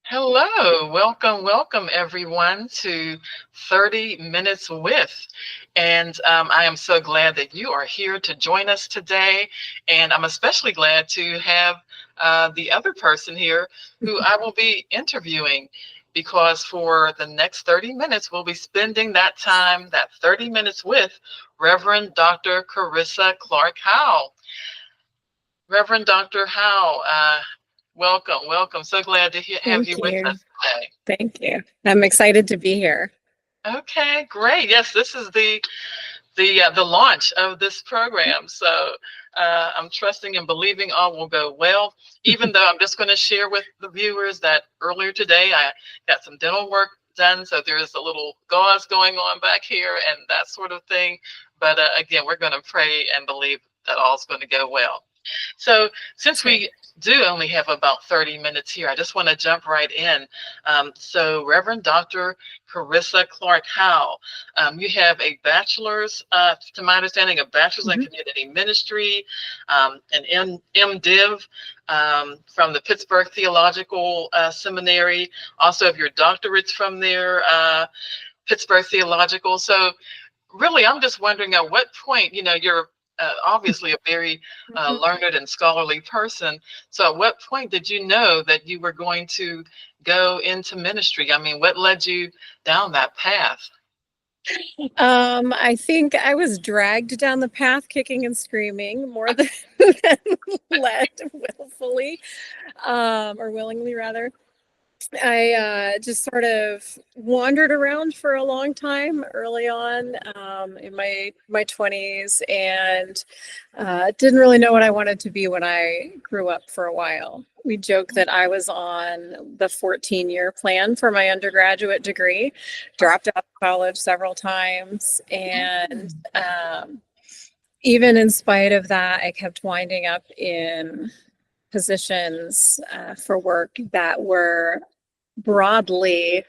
Hello, welcome everyone to 30 Minutes With. And I am so glad that you are here to join us today. And I'm especially glad to have the other person here who I will be interviewing, because for the next 30 minutes, we'll be spending that time, that 30 minutes with Reverend Dr. Carissa Clark Howell. Reverend Dr. Howell, welcome. So glad to have you with us today. Thank you. I'm excited to be here. Okay, great. Yes, this is the launch of this program. So I'm trusting and believing all will go well. Even though I'm just going to share with the viewers that earlier today I got some dental work done, so there's a little gauze going on back here and that sort of thing. But again, we're going to pray and believe that all's going to go well. So since we do only have about 30 minutes here, I just want to jump right in. So Reverend Dr. Carissa Clark Howell, you have a bachelor's, to my understanding, a bachelor's in community ministry, an MDiv from the Pittsburgh Theological Seminary. Also have your doctorates from there, Pittsburgh Theological. So really, I'm just wondering at what point, you're obviously a very learned and scholarly person. So at what point did you know that you were going to go into ministry? I mean, what led you down that path? I think I was dragged down the path kicking and screaming more than led willfully, or willingly rather. I just sort of wandered around for a long time early on in my 20s, and didn't really know what I wanted to be when I grew up for a while. We joke that I was on the 14-year plan for my undergraduate degree, dropped out of college several times, and even in spite of that, I kept winding up in positions for work that were broadly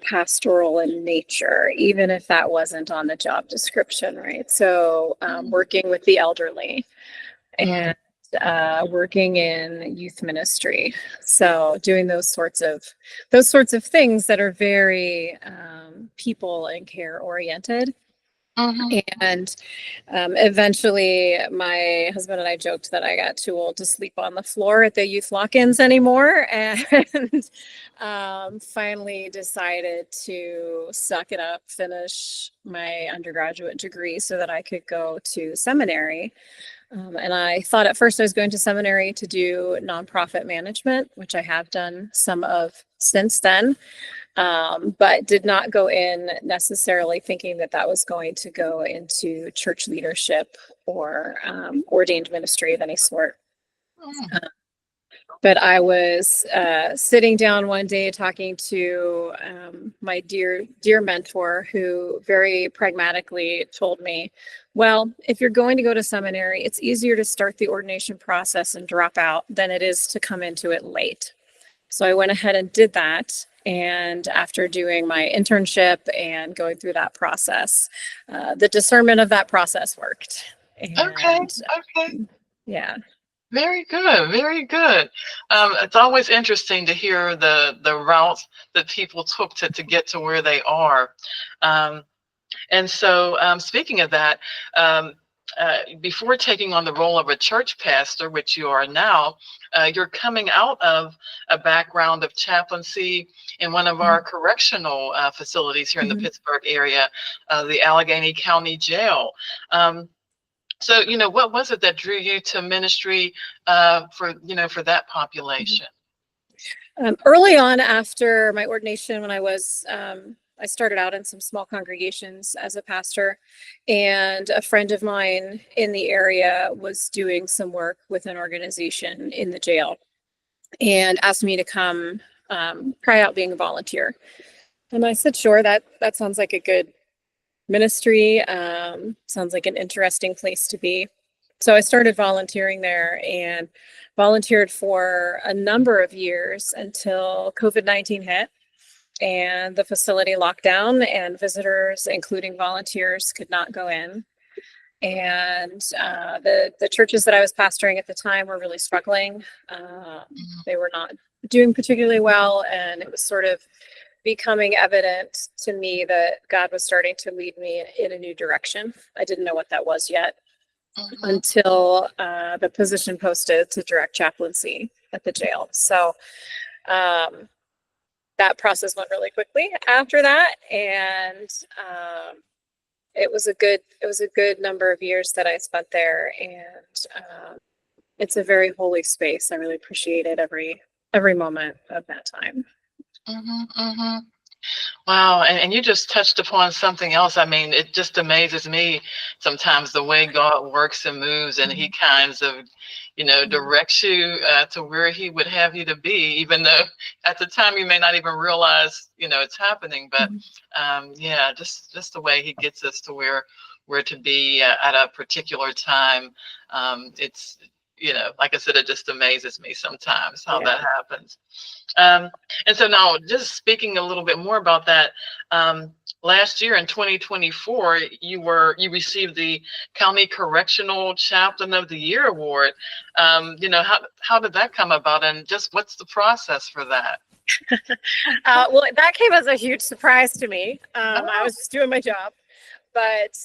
pastoral in nature, even if that wasn't on the job description, right? So working with the elderly and working in youth ministry. So doing those sorts of things that are very people and care oriented. And eventually my husband and I joked that I got too old to sleep on the floor at the youth lock-ins anymore, and finally decided to suck it up, finish my undergraduate degree so that I could go to seminary. And I thought at first I was going to seminary to do nonprofit management, which I have done some of since then. But did not go in necessarily thinking that that was going to go into church leadership or ordained ministry of any sort. But I was sitting down one day talking to my dear mentor, who very pragmatically told me, well, if you're going to go to seminary, it's easier to start the ordination process and drop out than it is to come into it late. So I went ahead and did that. And after doing my internship and going through that process, the discernment of that process worked. And, okay. Yeah. Very good. It's always interesting to hear the routes that people took to get to where they are. And so speaking of that, before taking on the role of a church pastor, which you are now, you're coming out of a background of chaplaincy in one of our correctional facilities here in the Pittsburgh area, the Allegheny County Jail. So, what was it that drew you to ministry for that population? Early on after my ordination, when I started out in some small congregations as a pastor, and a friend of mine in the area was doing some work with an organization in the jail. and asked me to come try out being a volunteer. And I said, sure, that sounds like a good ministry. Sounds like an interesting place to be. So I started volunteering there and volunteered for a number of years until COVID-19 hit and the facility locked down, and visitors, including volunteers, could not go in. And the churches that I was pastoring at the time were really struggling. They were not doing particularly well, and it was sort of becoming evident to me that God was starting to lead me in a new direction. I didn't know what that was yet until the position posted to direct chaplaincy at the jail. So that process went really quickly after that, and it was a good number of years that I spent there, and it's a very holy space. I really appreciated every moment of that time. Wow, and you just touched upon something else. I mean, it just amazes me sometimes the way God works and moves, and He kinds of, directs you to where He would have you to be, even though at the time you may not even realize, it's happening. But yeah, just the way He gets us to where we're to be at a particular time. It's, like I said, it just amazes me sometimes how that happens. And so now, just speaking a little bit more about that, last year in 2024, you received the County Correctional Chaplain of the Year award. How did that come about, and just what's the process for that? Well, that came as a huge surprise to me. I was just doing my job, but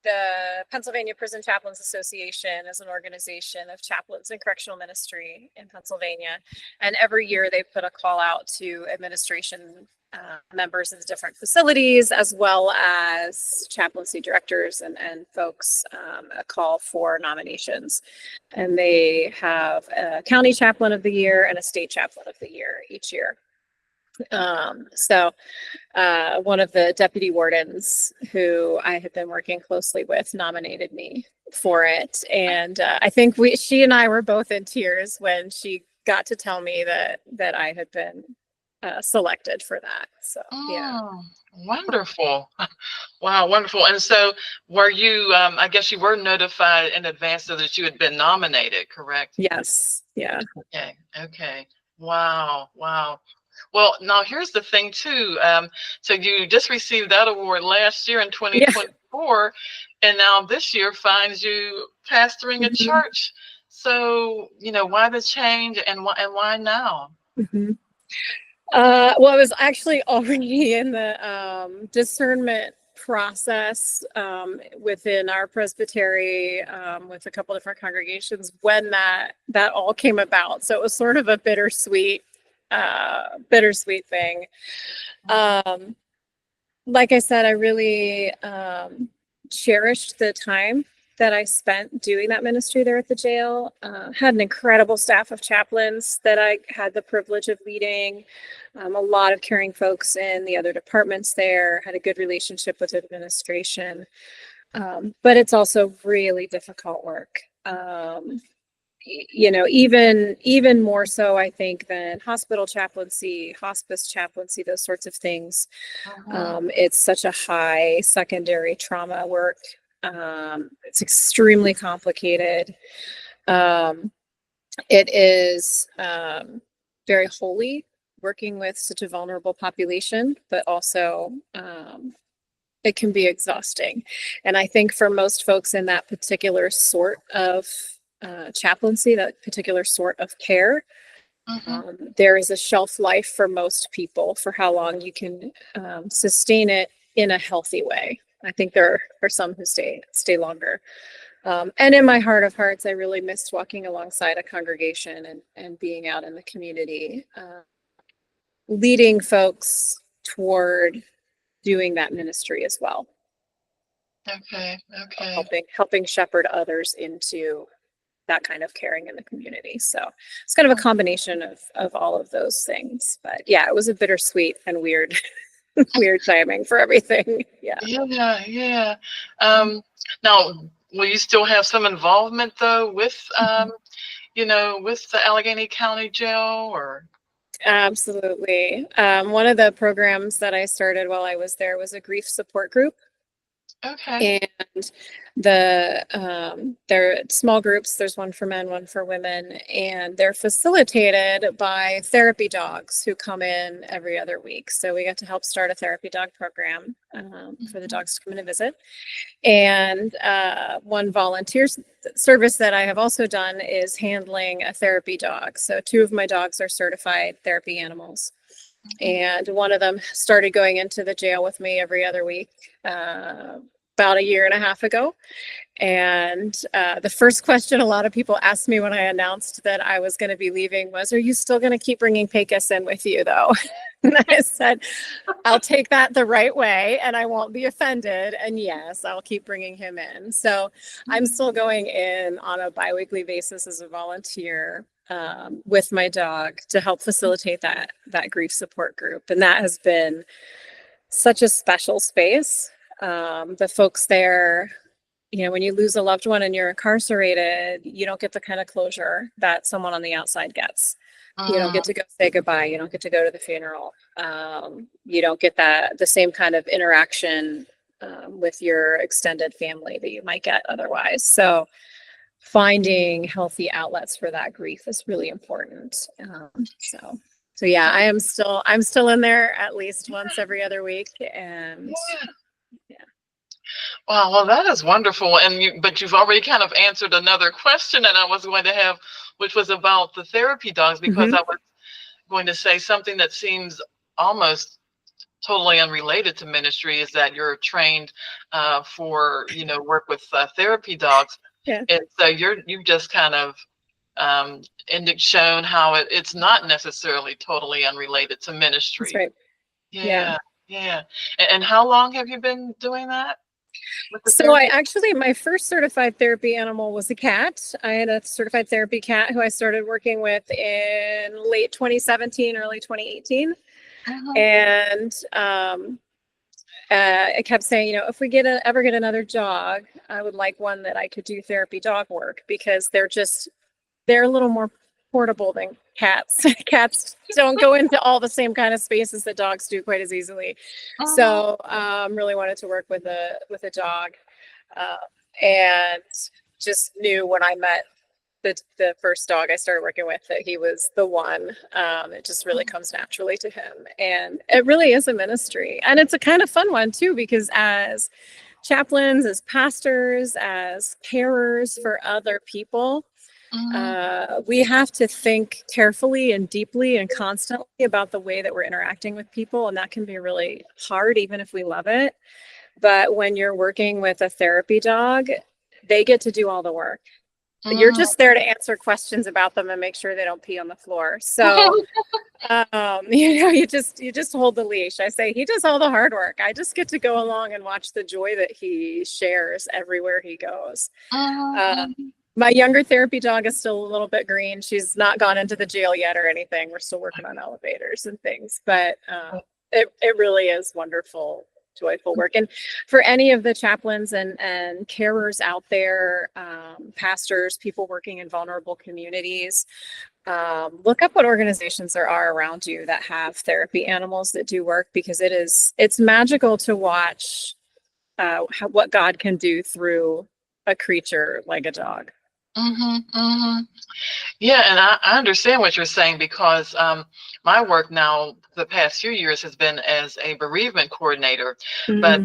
the Pennsylvania Prison Chaplains Association is an organization of chaplains in correctional ministry in Pennsylvania. And every year they put a call out to administration members of the different facilities, as well as chaplaincy directors and folks, a call for nominations. And they have a county chaplain of the year and a state chaplain of the year each year. So one of the deputy wardens who I had been working closely with nominated me for it. And I think she and I were both in tears when she got to tell me that I had been selected for that. So, yeah. Wonderful. Wow, wonderful. And so were you, I guess you were notified in advance so that you had been nominated, correct? Yes. Yeah. Okay. Wow. Well, now here's the thing too. So you just received that award last year in 2024, and now this year finds you pastoring a church. So, why the change, and why now? Well, I was actually already in the discernment process within our presbytery with a couple different congregations when that all came about. So it was sort of a bittersweet thing. Like I said, I really cherished the time that I spent doing that ministry there at the jail. Had an incredible staff of chaplains that I had the privilege of leading. A lot of caring folks in the other departments there. Had a good relationship with administration. But it's also really difficult work. Even more so, I think, than hospital chaplaincy, hospice chaplaincy, those sorts of things. It's such a high secondary trauma work. It's extremely complicated. It is very holy, working with such a vulnerable population, but also it can be exhausting. And I think for most folks in that particular sort of chaplaincy, that particular sort of care, there is a shelf life for most people for how long you can sustain it in a healthy way. I think there are some who stay longer. And in my heart of hearts, I really missed walking alongside a congregation and being out in the community, leading folks toward doing that ministry as well. Okay. Helping shepherd others into that kind of caring in the community. So it's kind of a combination of all of those things. But yeah, it was a bittersweet and weird timing for everything. Yeah. Now, will you still have some involvement though with with the Allegheny County Jail or? Absolutely. One of the programs that I started while I was there was a grief support group. Okay. And they're small groups. There's one for men, one for women, and they're facilitated by therapy dogs who come in every other week. So we got to help start a therapy dog program for the dogs to come in and visit. And one volunteer service that I have also done is handling a therapy dog. So 2 of my dogs are certified therapy animals. And one of them started going into the jail with me every other week about a year and a half ago. And the first question a lot of people asked me when I announced that I was going to be leaving was, "Are you still going to keep bringing Pecos in with you, though?" And I said, "I'll take that the right way and I won't be offended. And yes, I'll keep bringing him in." So I'm still going in on a biweekly basis as a volunteer with my dog to help facilitate that grief support group. And that has been such a special space. The folks there, when you lose a loved one and you're incarcerated, you don't get the kind of closure that someone on the outside gets. You don't get to go say goodbye. You don't get to go to the funeral. You don't get the same kind of interaction with your extended family that you might get otherwise. So finding healthy outlets for that grief is really important. So yeah, I'm still in there at least once every other week. And yeah. Wow, well, that is wonderful. But you've already kind of answered another question that I was going to have, which was about the therapy dogs, because I was going to say something that seems almost totally unrelated to ministry is that you're trained for work with therapy dogs. Yeah. And so you've just kind of shown how it's not necessarily totally unrelated to ministry. That's right. Yeah. And how long have you been doing that? So my first certified therapy animal was a cat. I had a certified therapy cat who I started working with in late 2017, early 2018. And I kept saying, if we ever get another dog, I would like one that I could do therapy dog work, because they're a little more portable than cats. Cats don't go into all the same kind of spaces that dogs do quite as easily. So really wanted to work with a dog, and just knew when I met the first dog I started working with that he was the one. It just really comes naturally to him, and it really is a ministry, and it's a kind of fun one too, because as chaplains, as pastors, as carers for other people, we have to think carefully and deeply and constantly about the way that we're interacting with people. And that can be really hard, even if we love it. But when you're working with a therapy dog, they get to do all the work. You're just there to answer questions about them and make sure they don't pee on the floor. So, you just hold the leash. I say he does all the hard work. I just get to go along and watch the joy that he shares everywhere he goes. My younger therapy dog is still a little bit green. She's not gone into the jail yet or anything. We're still working on elevators and things, but it really is wonderful, joyful work. And for any of the chaplains and carers out there, pastors, people working in vulnerable communities, look up what organizations there are around you that have therapy animals that do work, because it's magical to watch what God can do through a creature like a dog. Yeah, and I understand what you're saying, because my work now the past few years has been as a bereavement coordinator. But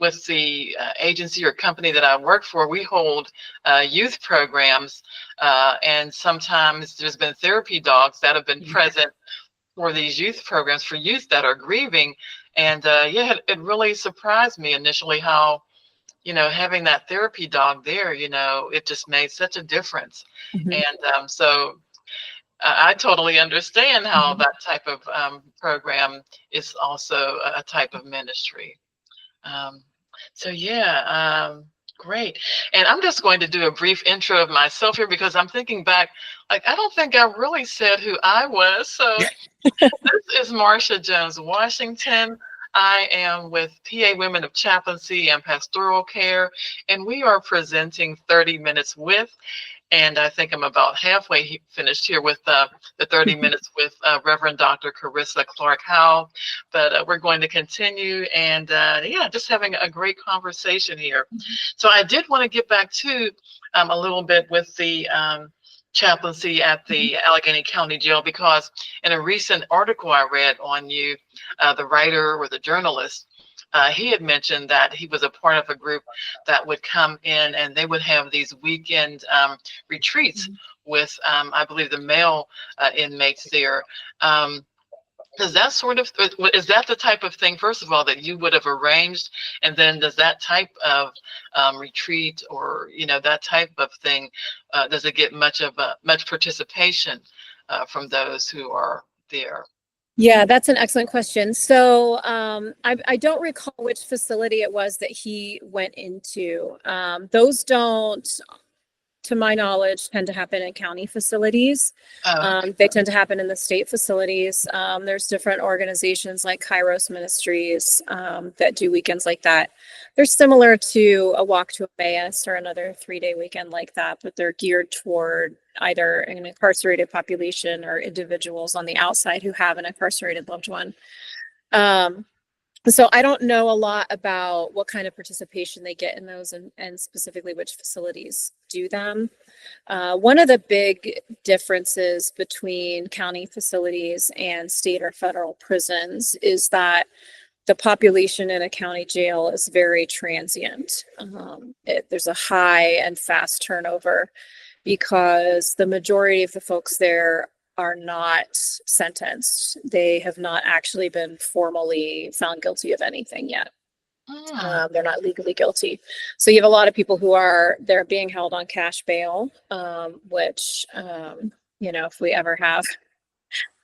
with the agency or company that I work for, we hold youth programs, and sometimes there's been therapy dogs that have been present for these youth programs for youth that are grieving. And it really surprised me initially how having that therapy dog there, it just made such a difference. And so I totally understand how that type of program is also a type of ministry. Great. And I'm just going to do a brief intro of myself here, because I'm thinking back, I don't think I really said who I was. So this is Marsha Jones Washington. I am with PA Women of Chaplaincy and Pastoral Care, and we are presenting 30 Minutes With. And I think I'm about halfway finished here with the 30 minutes with Reverend Dr. Carissa Clark Howe. But we're going to continue, and yeah, just having a great conversation here. So I did want to get back to a little bit with the chaplaincy at the Allegheny County Jail, because in a recent article I read on you, the writer or the journalist, he had mentioned that he was a part of a group that would come in and they would have these weekend retreats with, I believe, the male inmates there. Does that sort of, is that the type of thing, first of all, that you would have arranged? And then does that type of retreat, or, you know, that type of thing, does it get much participation from those who are there? Yeah, that's an excellent question. So I don't recall which facility it was that he went into. Those don't, to my knowledge, tend to happen in county facilities. Oh, They tend to happen in the state facilities. There's different organizations like Kairos Ministries that do weekends like that. They're similar to a Walk to Emmaus or another 3-day weekend like that, but they're geared toward either an incarcerated population or individuals on the outside who have an incarcerated loved one. So I don't know a lot about what kind of participation they get in those, and specifically which facilities do them. One of the big differences between county facilities and state or federal prisons is that the population in a county jail is very transient. There's a high and fast turnover because the majority of the folks there are not sentenced. They have not actually been formally found guilty of anything yet. They're not legally guilty. So you have a lot of people who they're being held on cash bail, which, you know, if we ever have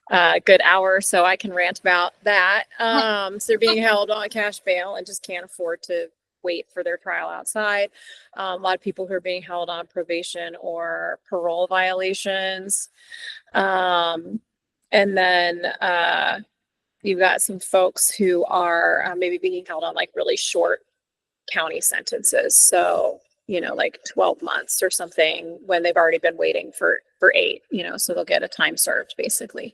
a good hour or so, I can rant about that. So they're being held on cash bail and just can't afford to wait for their trial outside. A lot of people who are being held on probation or parole violations. And then you've got some folks who are maybe being held on like really short county sentences. So, you know, like 12 months or something when they've already been waiting for 8, you know, so they'll get a time served basically.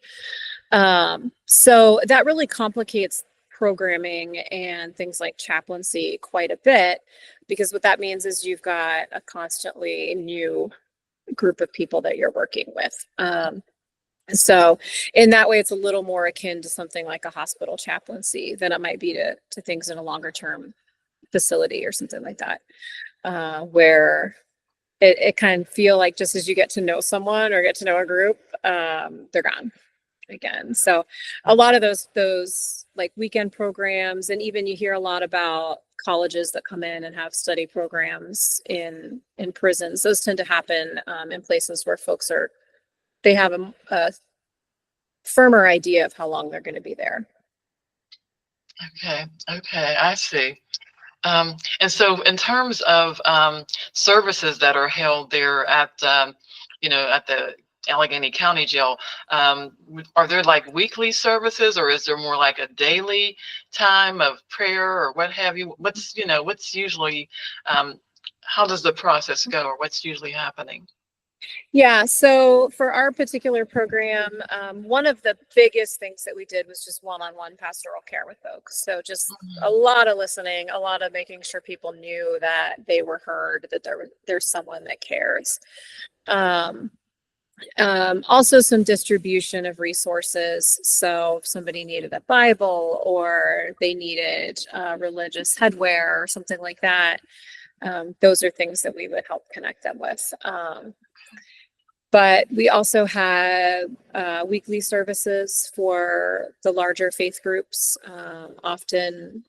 So that really complicates programming and things like chaplaincy quite a bit, because what that means is you've got a constantly new group of people that you're working with. So in that way, it's a little more akin to something like a hospital chaplaincy than it might be to things in a longer term facility or something like that, where it can feel like just as you get to know someone or get to know a group, they're gone again. So a lot of those like weekend programs, and even you hear a lot about colleges that come in and have study programs in prisons. Those tend to happen in places where folks they have a firmer idea of how long they're going to be there. okay, I see. And so in terms of services that are held there at, you know, at the Allegheny County Jail, are there like weekly services, or is there more like a daily time of prayer or what have you? What's, you know, what's usually, how does the process go, or what's usually happening? Yeah, so for our particular program, one of the biggest things that we did was just one-on-one pastoral care with folks. So just a lot of listening, a lot of making sure people knew that they were heard, that there's someone that cares. Also some distribution of resources. So if somebody needed a Bible or they needed religious headwear or something like that, those are things that we would help connect them with. But we also have weekly services for the larger faith groups, often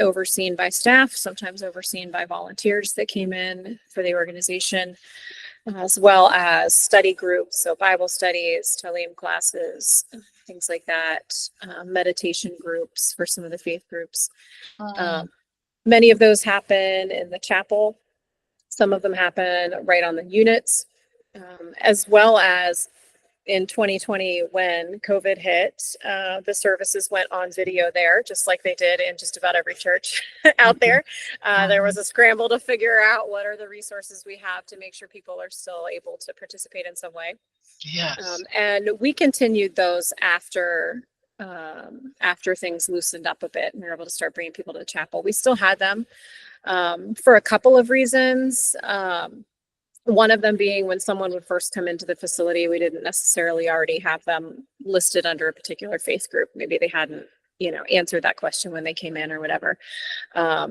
overseen by staff, sometimes overseen by volunteers that came in for the organization, as well as study groups, so Bible studies, Talim classes, things like that, meditation groups for some of the faith groups. Many of those happen in the chapel. Some of them happen right on the units, as well as in 2020, when COVID hit, the services went on video there, just like they did in just about every church out there. There was a scramble to figure out what are the resources we have to make sure people are still able to participate in some way. Yes. And we continued those after things loosened up a bit and we were able to start bringing people to the chapel. We still had them for a couple of reasons. One of them being when someone would first come into the facility, we didn't necessarily already have them listed under a particular faith group. Maybe they hadn't, answered that question when they came in or whatever.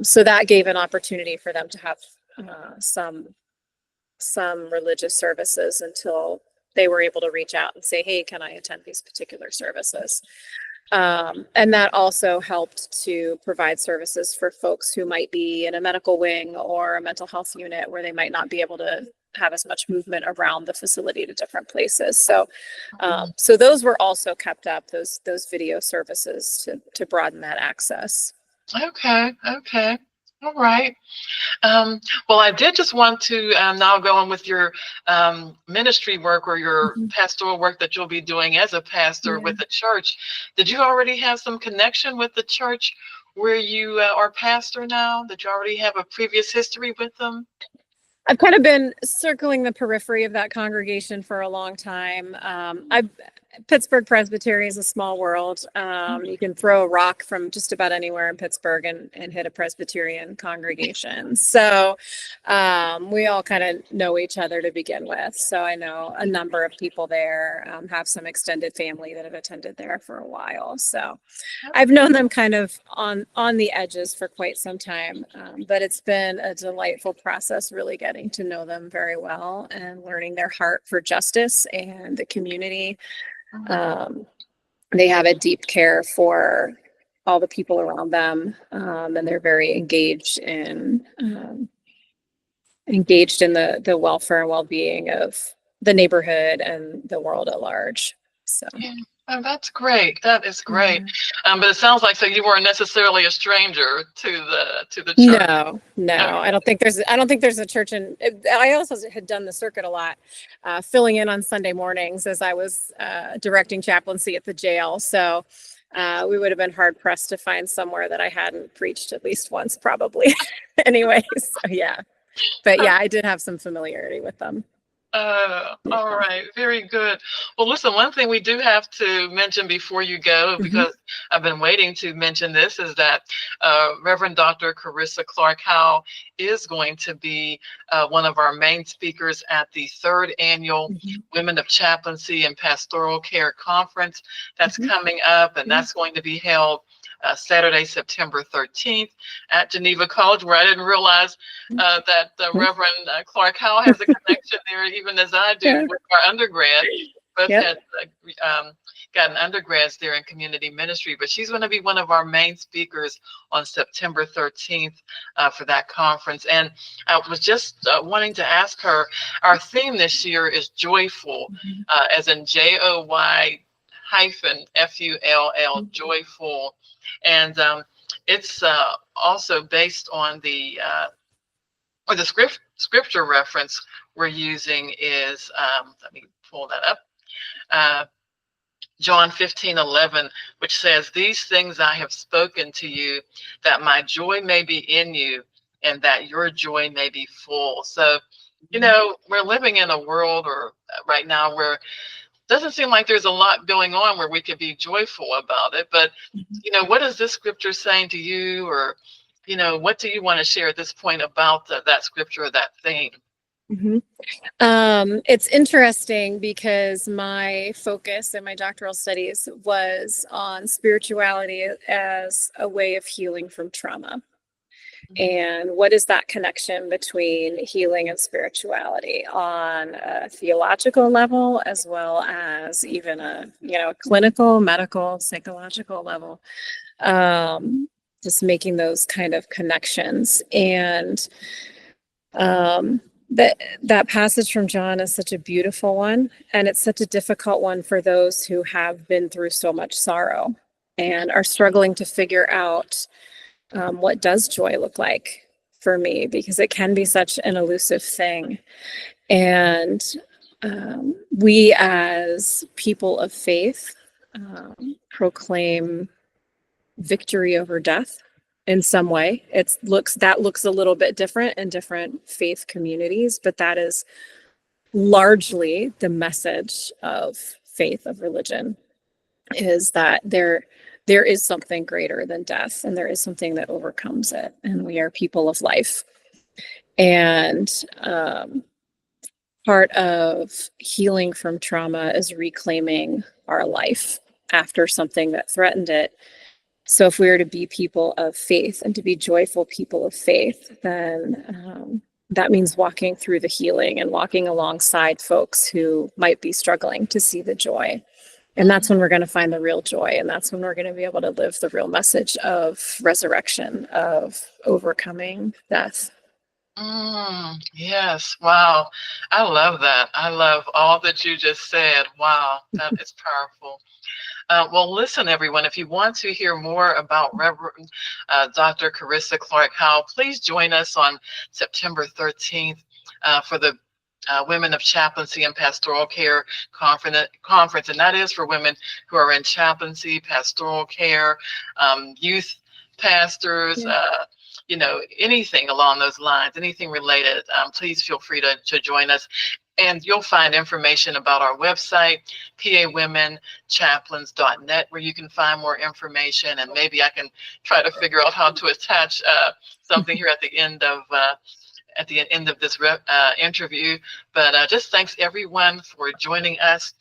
So that gave an opportunity for them to have some religious services until they were able to reach out and say, hey, can I attend these particular services? And that also helped to provide services for folks who might be in a medical wing or a mental health unit where they might not be able to have as much movement around the facility to different places. So, so those were also kept up, those video services to broaden that access. Okay. Okay. All right. Well, I did just want to now go on with your ministry work or your pastoral work that you'll be doing as a pastor with the church. Did you already have some connection with the church where you are pastor now? Did you already have a previous history with them? I've kind of been circling the periphery of that congregation for a long time. Pittsburgh Presbytery is a small world. You can throw a rock from just about anywhere in Pittsburgh and hit a Presbyterian congregation. So we all kind of know each other to begin with. So I know a number of people there, have some extended family that have attended there for a while. So I've known them kind of on the edges for quite some time. But it's been a delightful process, really getting to know them very well and learning their heart for justice and the community. They have a deep care for all the people around them, and they're very engaged in the welfare and well-being of the neighborhood and the world at large. So. Yeah. Oh, that's great. That is great. But it sounds like so you weren't necessarily a stranger to the church. No. Okay. I don't think there's a church I also had done the circuit a lot, filling in on Sunday mornings as I was directing chaplaincy at the jail. So we would have been hard pressed to find somewhere that I hadn't preached at least once, probably. Anyway, so yeah. But yeah, I did have some familiarity with them. All right. Very good. Well, listen, one thing we do have to mention before you go, because I've been waiting to mention this, is that Reverend Dr. Carissa Clark Howell is going to be one of our main speakers at the 3rd annual Women of Chaplaincy and Pastoral Care Conference that's coming up, and that's going to be held Saturday, September 13th at Geneva College, where I didn't realize that Reverend Clark Howell has a connection there, even as I do with our undergrad. Both had gotten undergrads there in community ministry, but she's going to be one of our main speakers on September 13th for that conference. And I was just wanting to ask her, our theme this year is joyful, as in JOY-FULL, joyful. And it's also based on the scripture reference we're using is, let me pull that up, John 15:11, which says, "These things I have spoken to you, that my joy may be in you, and that your joy may be full." So, we're living in a world right now where doesn't seem like there's a lot going on where we could be joyful about it. But, what is this scripture saying to you? Or, what do you want to share at this point about that scripture or that theme? It's interesting because my focus in my doctoral studies was on spirituality as a way of healing from trauma. And what is that connection between healing and spirituality on a theological level, as well as even a clinical, medical, psychological level? Just making those kind of connections. And that passage from John is such a beautiful one, and it's such a difficult one for those who have been through so much sorrow and are struggling to figure out what does joy look like for me, because it can be such an elusive thing. And We as people of faith proclaim victory over death in some way. That looks a little bit different in different faith communities, but that is largely the message of faith, of religion, is that there is something greater than death, and there is something that overcomes it, and we are people of life. And part of healing from trauma is reclaiming our life after something that threatened it. So if we are to be people of faith and to be joyful people of faith, then that means walking through the healing and walking alongside folks who might be struggling to see the joy. And that's when we're going to find the real joy. And that's when we're going to be able to live the real message of resurrection, of overcoming death. Yes. Wow. I love that. I love all that you just said. Wow. That is powerful. Well, listen, everyone, if you want to hear more about Reverend Dr. Carissa Clark Howell, please join us on September 13th for the Women of Chaplaincy and Pastoral Care Conference. And that is for women who are in chaplaincy, pastoral care, youth pastors, anything along those lines, anything related. Please feel free to join us. And you'll find information about our website, pawomenchaplains.net, where you can find more information. And maybe I can try to figure out how to attach something here at the end of this interview. But just thanks everyone for joining us.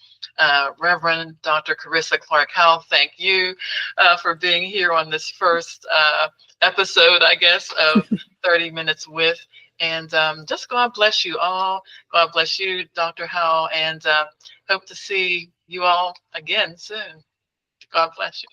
Reverend Dr. Carissa Clark Howell, thank you for being here on this first episode, I guess, of 30 Minutes With. And just God bless you all. God bless you, Dr. Howell, and hope to see you all again soon. God bless you.